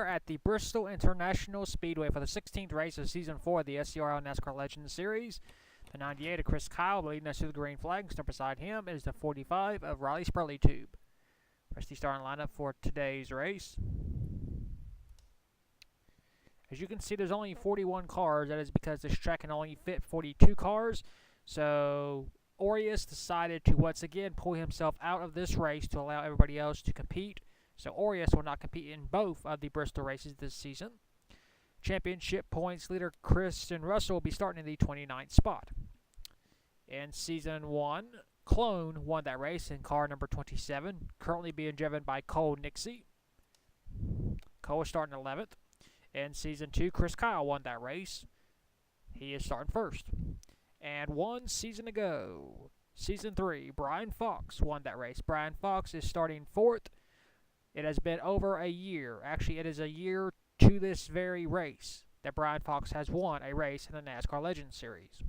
at the Bristol International Speedway for the 16th race of Season 4 of the SCRL NASCAR Legends Series. The 98 of Chris Kyle leading us to the green flag. Stuck beside him is the 45 of Riley Spurley Tube. That's the starting lineup for today's race. As you can see, there's only 41 cars. That is because this track can only fit 42 cars. So Aureus decided to once again pull himself out of this race to allow everybody else to compete. So Aureus will not compete in both of the Bristol races this season. Championship points leader Kristen Russell will be starting in the 29th spot. In Season 1, Clone won that race in car number 27, currently being driven by Cole Nixie. Cole is starting 11th. In Season 2, Chris Kyle won that race. He is starting first. And one season ago, Season 3, Brian Fox won that race. Brian Fox is starting 4th. It has been over a year. Actually, it is a year to this very race that Brian Fox has won a race in the NASCAR Legends Series.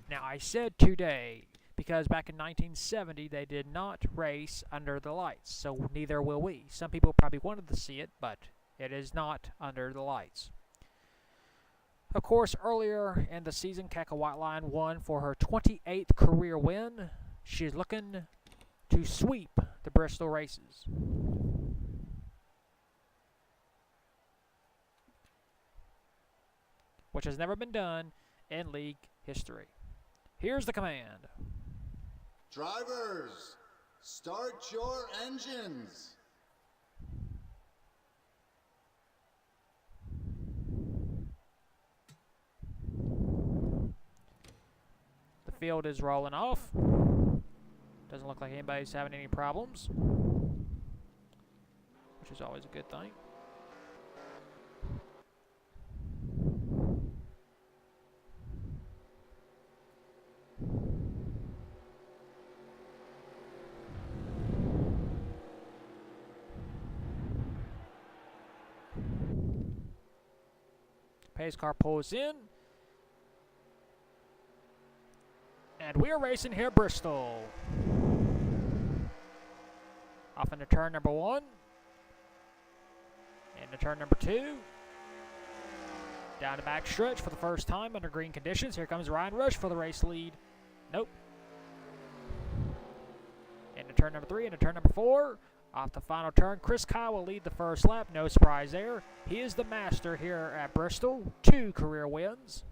Now, I said today because back in 1970, they did not race under the lights, so neither will we. Some people probably wanted to see it, but it is not under the lights. Of course, earlier in the season, Kaka Whiteline won for her 28th career win. She is looking to sweep the Bristol races. Which has never been done in league history. Here's the command. Drivers, start your engines. The field is rolling off. Doesn't look like anybody's having any problems, which is always a good thing. Pace car pulls in. And we're racing here at Bristol. Off into turn number 1. Into turn number 2. Down the back stretch for the first time under green conditions. Here comes Ryan Rush for the race lead. Nope. Into turn number 3, into turn number 4. Off the final turn, Chris Kyle will lead the first lap. No surprise there. He is the master here at Bristol. 2 career wins.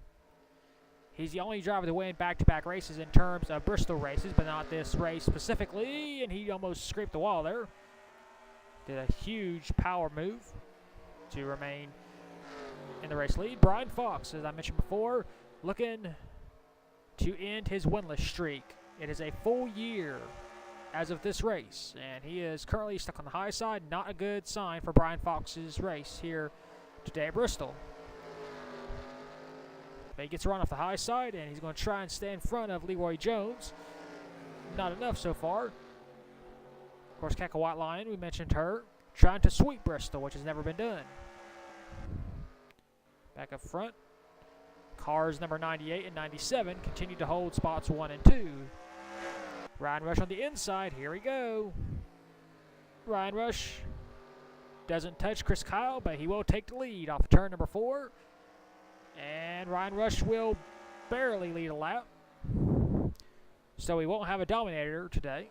He's the only driver to win back-to-back races in terms of Bristol races, but not this race specifically, and he almost scraped the wall there. Did a huge power move to remain in the race lead. Brian Fox, as I mentioned before, looking to end his winless streak. It is a full year as of this race, and he is currently stuck on the high side. Not a good sign for Brian Fox's race here today at Bristol. But he gets a run off the high side, and he's going to try and stay in front of Leroy Jones. Not enough so far. Of course, Kaka Whiteline, we mentioned her, trying to sweep Bristol, which has never been done. Back up front, cars number 98 and 97 continue to hold spots 1 and 2. Ryan Rush on the inside. Here we go. Ryan Rush doesn't touch Chris Kyle, but he will take the lead off of turn number 4. And Ryan Rush will barely lead a lap. So we won't have a dominator today.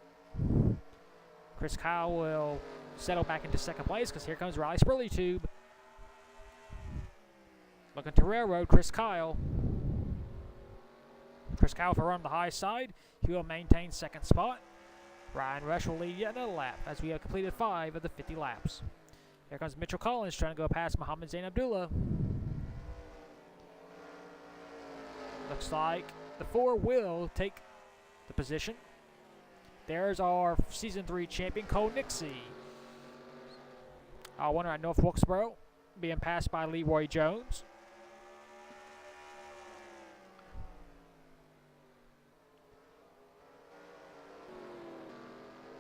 Chris Kyle will settle back into second place because here comes Riley Spurley Tube. Looking to railroad Chris Kyle. Chris Kyle for run on the high side. He will maintain second spot. Ryan Rush will lead yet another lap as we have completed 5 of the 50 laps. Here comes Mitchell Collins trying to go past Muhammad Zain Abdullah. Looks like the 4 will take the position. There's our Season 3 champion, Cole Nixie. Our winner at North Wilkesboro, being passed by Leroy Jones.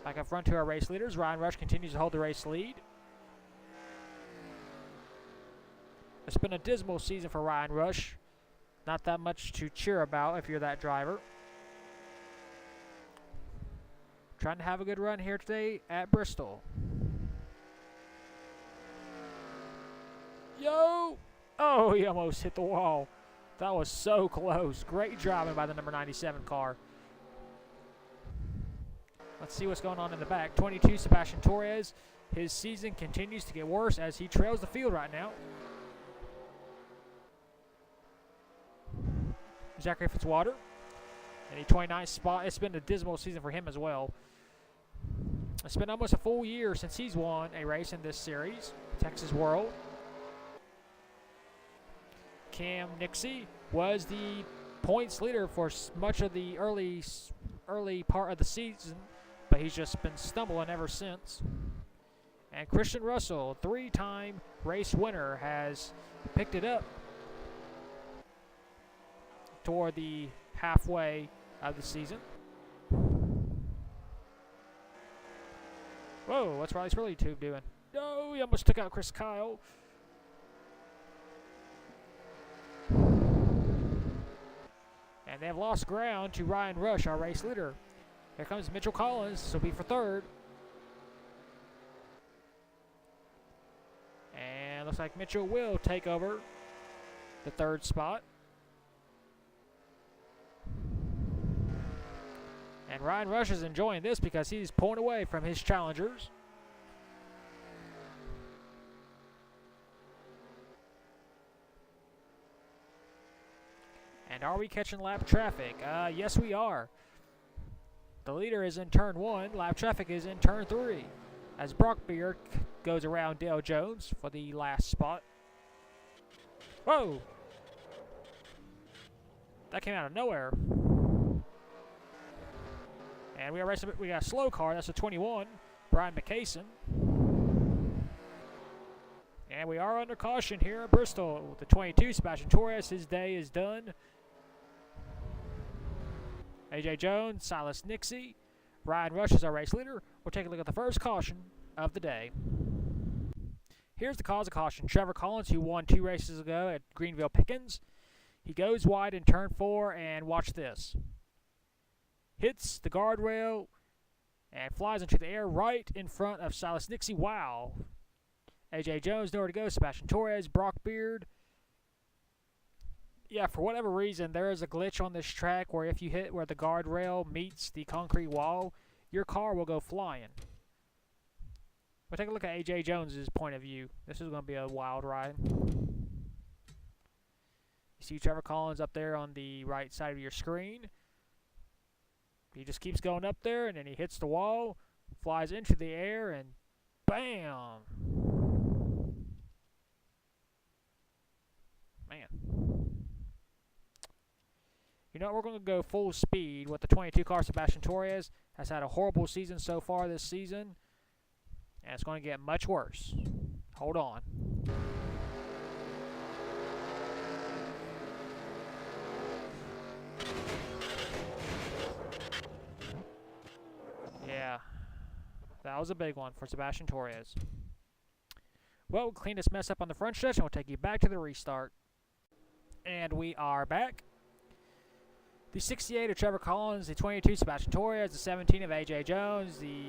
Back up front to our race leaders. Ryan Rush continues to hold the race lead. It's been a dismal season for Ryan Rush. Not that much to cheer about if you're that driver. Trying to have a good run here today at Bristol. Yo! Oh, he almost hit the wall. That was so close. Great driving by the number 97 car. Let's see what's going on in the back. 22, Sebastian Torres. His season continues to get worse as he trails the field right now. Zachary Fitzwater in the 29th spot. It's been a dismal season for him as well. It's been almost a full year since he's won a race in this series. Texas World. Cam Nixie was the points leader for much of the early part of the season, but he's just been stumbling ever since. And Christian Russell, three-time race winner, has picked it up toward the halfway of the season. Whoa, what's Riley Spurley Tube doing? No, he almost took out Chris Kyle. And they have lost ground to Ryan Rush, our race leader. Here comes Mitchell Collins. This will be for third. And looks like Mitchell will take over the third spot. And Ryan Rush is enjoying this because he's pulling away from his challengers. And are we catching lap traffic? Yes, we are. The leader is in turn 1. Lap traffic is in turn 3. As Brock Beard goes around Dale Jones for the last spot. Whoa! That came out of nowhere. And we got a slow car. That's a 21, Brian McCason. And we are under caution here at Bristol. The 22, Sebastian Torres, his day is done. AJ Jones, Silas Nixie, Ryan Rush is our race leader. We'll take a look at the first caution of the day. Here's the cause of caution. Trevor Collins, who won 2 races ago at Greenville Pickens. He goes wide in turn 4, and watch this. Hits the guardrail and flies into the air right in front of Silas Nixie. Wow. AJ Jones, nowhere to go. Sebastian Torres, Brock Beard. Yeah, for whatever reason, there is a glitch on this track where if you hit where the guardrail meets the concrete wall, your car will go flying. We'll take a look at AJ Jones's point of view. This is going to be a wild ride. You see Trevor Collins up there on the right side of your screen. He just keeps going up there, and then he hits the wall, flies into the air, and bam! Man. You know what, we're going to go full speed with the 22 car. Sebastian Torres has had a horrible season so far this season, and it's going to get much worse. Hold on. Yeah, that was a big one for Sebastian Torres. Well, we'll clean this mess up on the front stretch, and we'll take you back to the restart. And we are back. The 68 of Trevor Collins, the 22 Sebastian Torres, the 17 of AJ Jones, the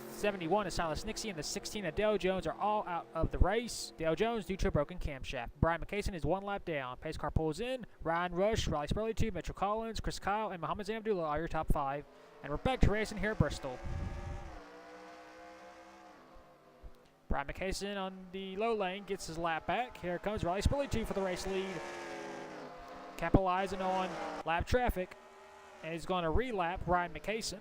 71 of Silas Nixie, and the 16 of Dale Jones are all out of the race. Dale Jones due to a broken camshaft. Brian McCason is 1 lap down. Pace car pulls in. Ryan Rush, Riley Spurley 2, Mitchell Collins, Chris Kyle, and Muhammad Zain Abdullah are your top 5. And we're back to racing here at Bristol. Brian McCason on the low lane gets his lap back. Here comes Riley Spurley 2 for the race lead. Capitalizing on lap traffic. And he's going to relap Ryan McCason.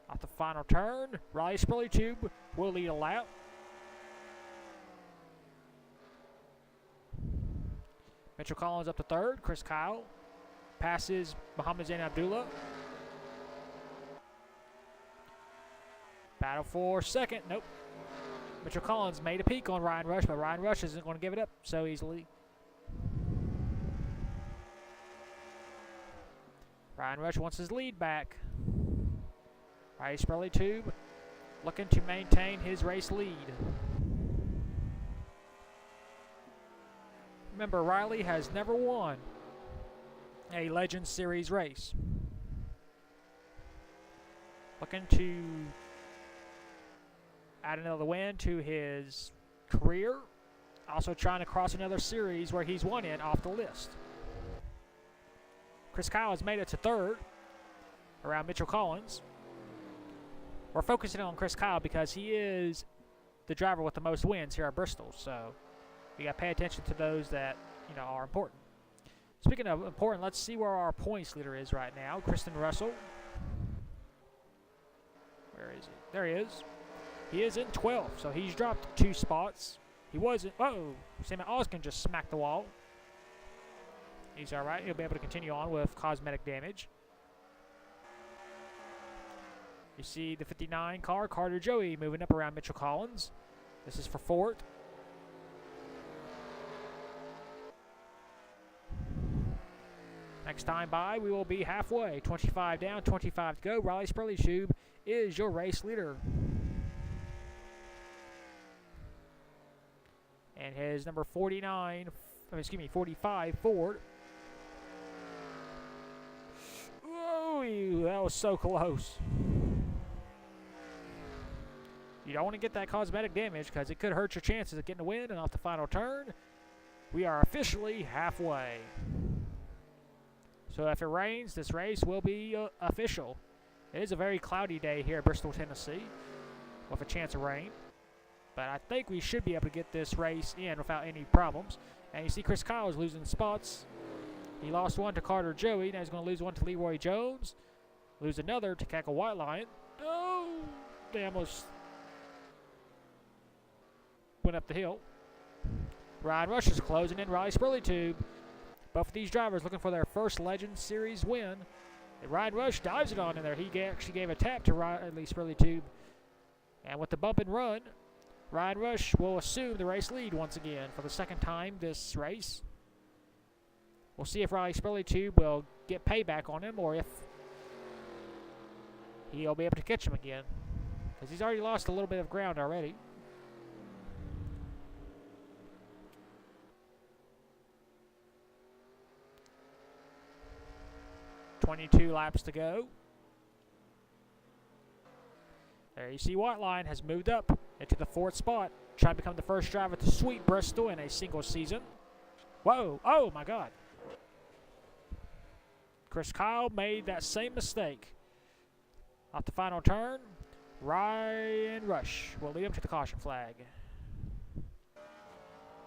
Off the final turn, Riley Spurley Tube will lead a lap. Mitchell Collins up to third. Chris Kyle passes Muhammad Zain Abdullah. Battle for second. Nope. Mitchell Collins made a peek on Ryan Rush, but Ryan Rush isn't going to give it up so easily. Ryan Rush wants his lead back. Riley Spurley Tube looking to maintain his race lead. Remember, Riley has never won a Legends Series race. Looking to Add another win to his career. Also trying to cross another series where he's won in off the list. Chris Kyle has made it to third around Mitchell Collins. We're focusing on Chris Kyle because he is the driver with the most wins here at Bristol. So we got to pay attention to those that are important. Speaking of important, let's see where our points leader is right now. Kristen Russell. Where is he? There he is. He is in 12th, so he's dropped 2 spots. He wasn't. Oh, Sam Oskin just smacked the wall. He's all right. He'll be able to continue on with cosmetic damage. You see the 59 car, Carter Joey, moving up around Mitchell Collins. This is for Fort. Next time by, we will be halfway. 25 down, 25 to go. Riley Spurley-Tube is your race leader. And his number 45 Ford. Whoa, that was so close. You don't want to get that cosmetic damage because it could hurt your chances of getting a win and off the final turn. We are officially halfway. So if it rains, this race will be official. It is a very cloudy day here at Bristol, Tennessee, with a chance of rain. But I think we should be able to get this race in without any problems. And you see Chris Kyle is losing spots. He lost one to Carter Joey. Now he's going to lose one to Leroy Jones. Lose another to Cackle White Lion. Oh, they almost went up the hill. Ryan Rush is closing in. Riley Spurley-Tube. Both of these drivers looking for their first Legend Series win. And Ryan Rush dives it on in there. He actually gave a tap to Riley Spurley-Tube. And with the bump and run, Ryan Rush will assume the race lead once again for the second time this race. We'll see if Riley Spurley-Tube will get payback on him or if he'll be able to catch him again. Because he's already lost a little bit of ground already. .22 laps to go. There you see White Line has moved up into the 4th spot, trying to become the first driver to sweep Bristol in a single season. Whoa, oh my God. Chris Kyle made that same mistake. Off the final turn, Ryan Rush will lead him to the caution flag.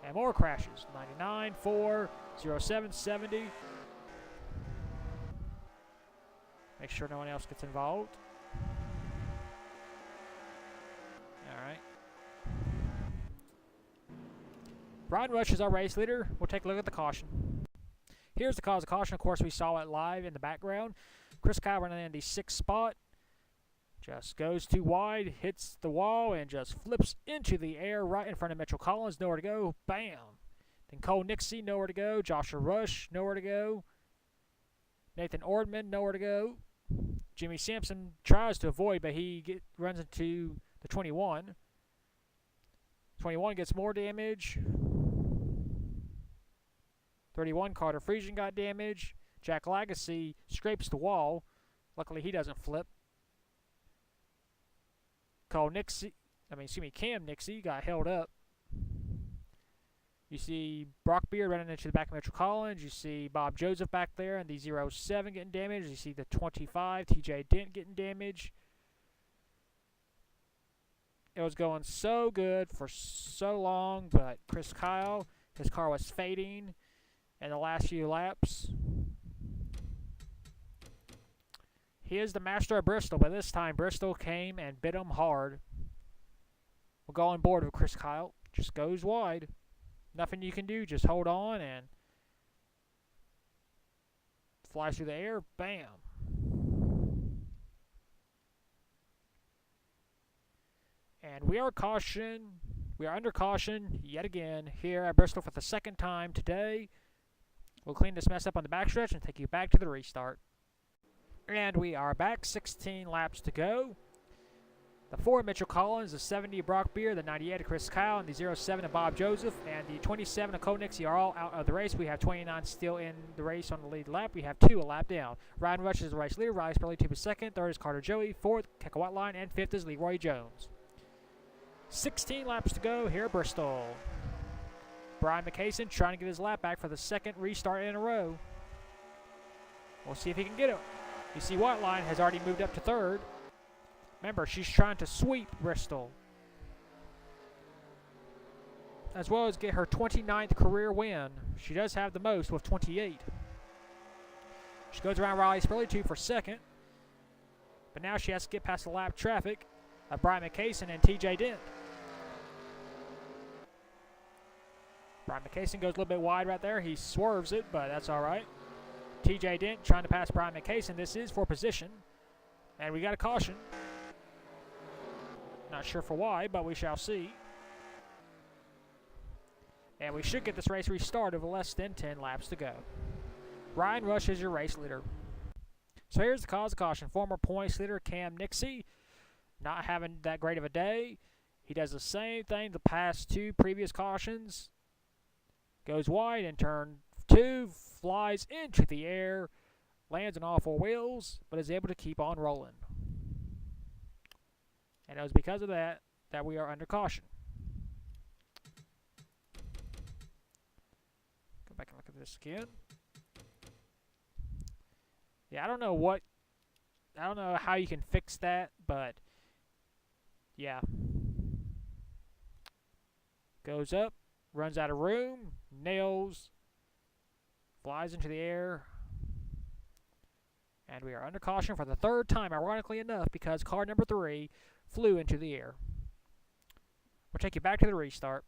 And more crashes. 99, 4, 07, 70. Make sure no one else gets involved. All right. Ryan Rush is our race leader. We'll take a look at the caution. Here's the cause of caution. Of course, we saw it live in the background. Chris Kyle running in the 6th spot. Just goes too wide, hits the wall, and just flips into the air right in front of Mitchell Collins. Nowhere to go. Bam. Then Cole Nixie, nowhere to go. Joshua Rush, nowhere to go. Nathan Ordman, nowhere to go. Jimmy Sampson tries to avoid, but he runs into the 21. 21 gets more damage. 31, Carter Friesian got damage. Jack Lagacy scrapes the wall. Luckily, he doesn't flip. Cam Nixie got held up. You see Brock Beard running into the back of Mitchell Collins. You see Bob Joseph back there in the 07 getting damaged. You see the 25, TJ Dent getting damaged. It was going so good for so long, but Chris Kyle, his car was fading in the last few laps. He is the master of Bristol, but this time Bristol came and bit him hard. We'll go on board with Chris Kyle. Just goes wide. Nothing you can do. Just hold on and fly through the air. Bam. And we are under caution yet again here at Bristol for the second time today. We'll clean this mess up on the backstretch and take you back to the restart. And we are back. 16 laps to go. The 4 Mitchell Collins, the 70 Brock Beard, the 98 of Chris Kyle, and the 07 of Bob Joseph, and the 27 of Cole Nixie are all out of the race. We have 29 still in the race on the lead lap. We have 2 a lap down. Ryan Rush is the race leader. Riley Spurley-Tube is second. Third is Carter Joey. Fourth, Keka Whiteline. And fifth is Leroy Jones. 16 laps to go here at Bristol. Brian McCason trying to get his lap back for the second restart in a row. We'll see if he can get it. You see Whiteline has already moved up to third. Remember, she's trying to sweep Bristol, as well as get her 29th career win. She does have the most with 28. She goes around Riley Spurley 2 for second, but now she has to get past the lap traffic of Brian McCason and TJ Dent. Brian McCason goes a little bit wide right there. He swerves it, but that's all right. TJ Dent trying to pass Brian McCason. This is for position, and we got a caution. Not sure for why, but we shall see. And we should get this race restarted with less than 10 laps to go. Ryan Rush is your race leader. So here's the cause of caution. Former points leader Cam Nixie not having that great of a day. He does the same thing the past two previous cautions. Goes wide in turn 2, flies into the air, lands on all 4 wheels, but is able to keep on rolling. And it was because of that we are under caution. Go back and look at this again. Yeah, I don't know how you can fix that, but yeah. Goes up, runs out of room, nails, flies into the air, and we are under caution for the third time, ironically enough, because car number 3 flew into the air. We'll take you back to the restart.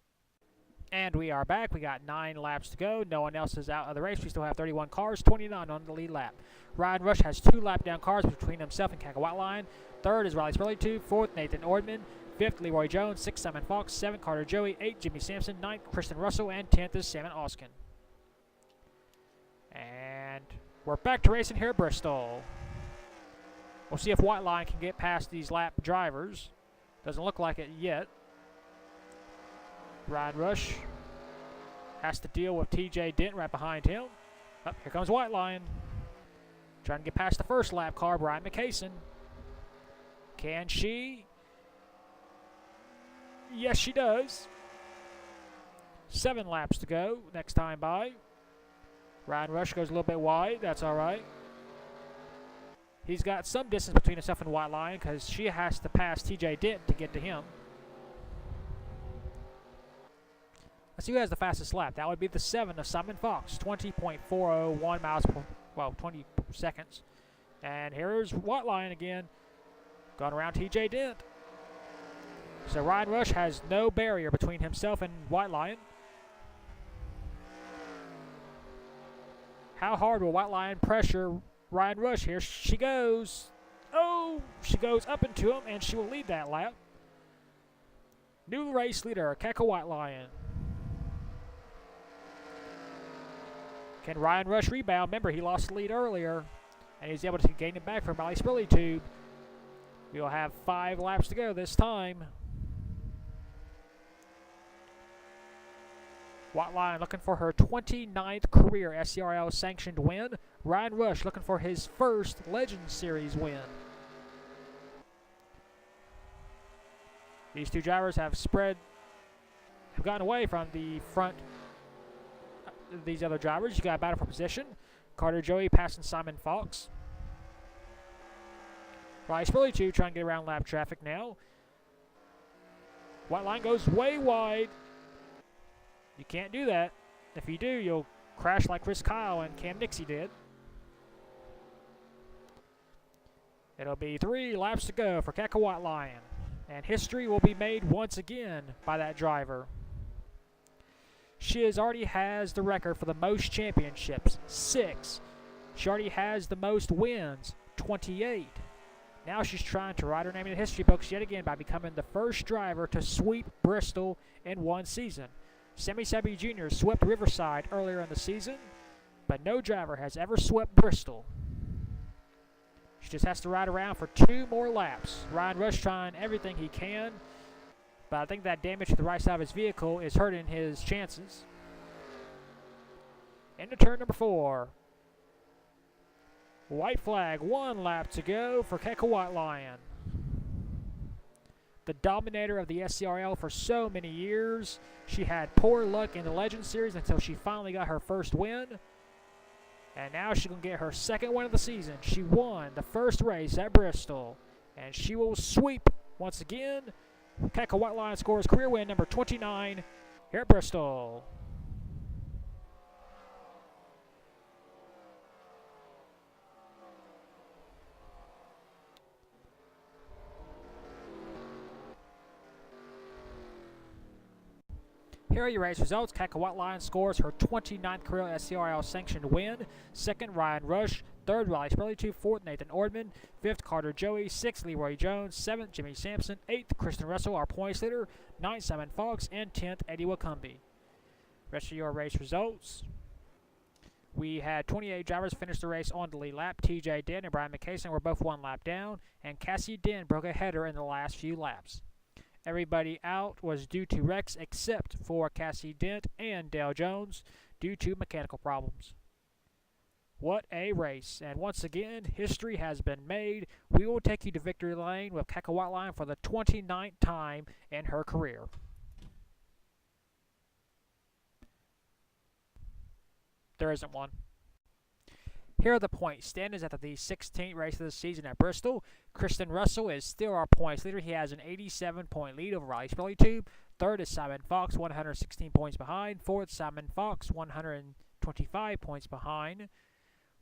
And we are back. We got 9 laps to go. No one else is out of the race. We still have 31 cars, 29 on the lead lap. Ryan Rush has 2 lap down cars between himself and Kaka Whiteline. Third is Riley Spurley 2. Fourth, Nathan Ordman. 5th, Leroy Jones. 6th, Simon Fox. 7th, Carter Joey. 8th, Jimmy Sampson. 9th, Kristen Russell. And 10th is Salmon Oskin. And we're back to racing here at Bristol. We'll see if Whiteline can get past these lap drivers. Doesn't look like it yet. Ryan Rush has to deal with TJ Dent right behind him. Oh, here comes Whiteline. Trying to get past the first lap car, Brian McCason. Can she? Yes, she does. 7 laps to go next time by. Ryan Rush goes a little bit wide. That's all right. He's got some distance between himself and Whiteline because she has to pass TJ Dent to get to him. Let's see who has the fastest lap. That would be the 7 of Simon Fox, 20.401 miles per, 20 seconds. And here's Whiteline again, going around TJ Dent. So Ryan Rush has no barrier between himself and Whiteline. How hard will Whiteline pressure Ryan Rush? Here she goes. Oh, she goes up into him, and she will lead that lap. New race leader, Kaka Whiteline. Can Ryan Rush rebound? Remember, he lost the lead earlier, and he's able to gain it back from Riley Spurley Tube. We'll have 5 laps to go this time. Whiteline looking for her 29th career SCRL sanctioned win. Ryan Rush looking for his first Legend Series win. These two drivers have gotten away from the front these other drivers. You got a battle for position. Carter Joey passing Simon Fox. Riley Spurley 2 trying to get around lap traffic now. Whiteline goes way wide. You can't do that. If you do, you'll crash like Chris Kyle and Cam Nixie did. It'll be 3 laps to go for Kaka Whiteline. And history will be made once again by that driver. She already has the record for the most championships, 6. She already has the most wins, 28. Now she's trying to write her name in the history books yet again by becoming the first driver to sweep Bristol in one season. Sammy Sebi Jr. swept Riverside earlier in the season, but no driver has ever swept Bristol. She just has to ride around for 2 more laps. Ryan Rush trying everything he can, but I think that damage to the right side of his vehicle is hurting his chances. Into turn number 4. White flag, 1 lap to go for Kaka Whiteline. the dominator of the SCRL for so many years. She had poor luck in the Legend Series until she finally got her first win. And now she's going to get her second win of the season. She won the first race at Bristol. And she will sweep once again. Keiko White Line scores career win number 29 here at Bristol. Here are your race results. Keiko White Line scores her 29th career SCRL sanctioned win. Second, Ryan Rush. Third, Riley Spurley. Fourth, Nathan Ordman. Fifth, Carter Joey. Sixth, Leroy Jones. Seventh, Jimmy Sampson. Eighth, Kristen Russell, our points leader. Ninth, Simon Fox. And 10th, Eddie Wakumbi. Rest of your race results. We had 28 drivers finish the race on the lead lap. TJ Dent and Brian McCason were both one lap down. And Cassie Dent broke a header in the last few laps. Everybody out was due to wrecks except for Cassie Dent and Dale Jones due to mechanical problems. What a race. And once again, history has been made. We will take you to victory lane with Keiko White Line for the 29th time in her career. There isn't one. Here are the point standings after the 16th race of the season at Bristol. Kristen Russell is still our points leader. He has an 87-point lead over Riley Spurley. Third is Simon Fox, 116 points behind. Fourth, Simon Fox, 125 points behind.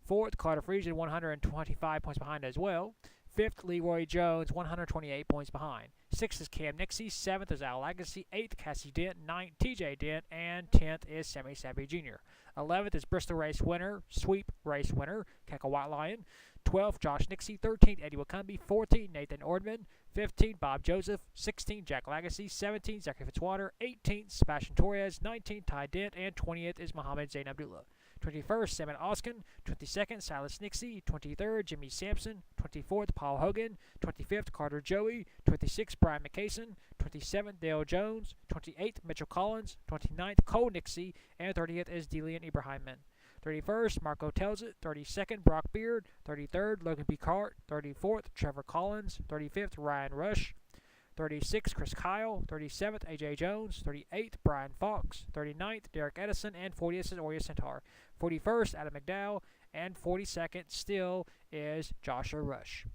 Fourth, Carter Friesian, 125 points behind as well. Fifth, Leroy Jones, 128 points behind. Sixth is Cam Nixie. Seventh is Al Agassi. Eighth, Cassie Dent. Ninth, TJ Dent. And 10th is Sammy Savvy Jr. 11th is Bristol race winner, sweep race winner, Keiko White Lion. 12th, Josh Nixie. 13th, Eddie Wakumbi. 14th, Nathan Ordman. 15th, Bob Joseph. 16th, Jack Lagasse. 17th, Zachary Fitzwater. 18th, Sebastian Torres. 19th, Ty Dent. And 20th is Mohammed Zain Abdullah. 21st, Simon Oskin. 22nd, Silas Nixie. 23rd, Jimmy Sampson. 24th, Paul Hogan. 25th, Carter Joey. 26th, Brian McCason. 27th, Dale Jones. 28th, Mitchell Collins. 29th, Cole Nixie. And 30th is Delian Ibrahimman. 31st, Marco Telzit. 32nd, Brock Beard. 33rd, Logan B. Cart. 34th, Trevor Collins. 35th, Ryan Rush. 36th, Chris Kyle. 37th, AJ Jones. 38th, Brian Fox. 39th, Derek Edison. And 40th is Oria Centaur. 41st, Adam McDowell. And 42nd still is Joshua Rush.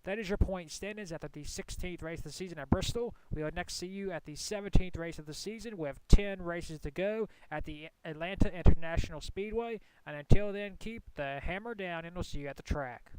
That is your point standings after the 16th race of the season at Bristol. We will next see you at the 17th race of the season with 10 races to go at the Atlanta International Speedway. And until then, keep the hammer down and we'll see you at the track.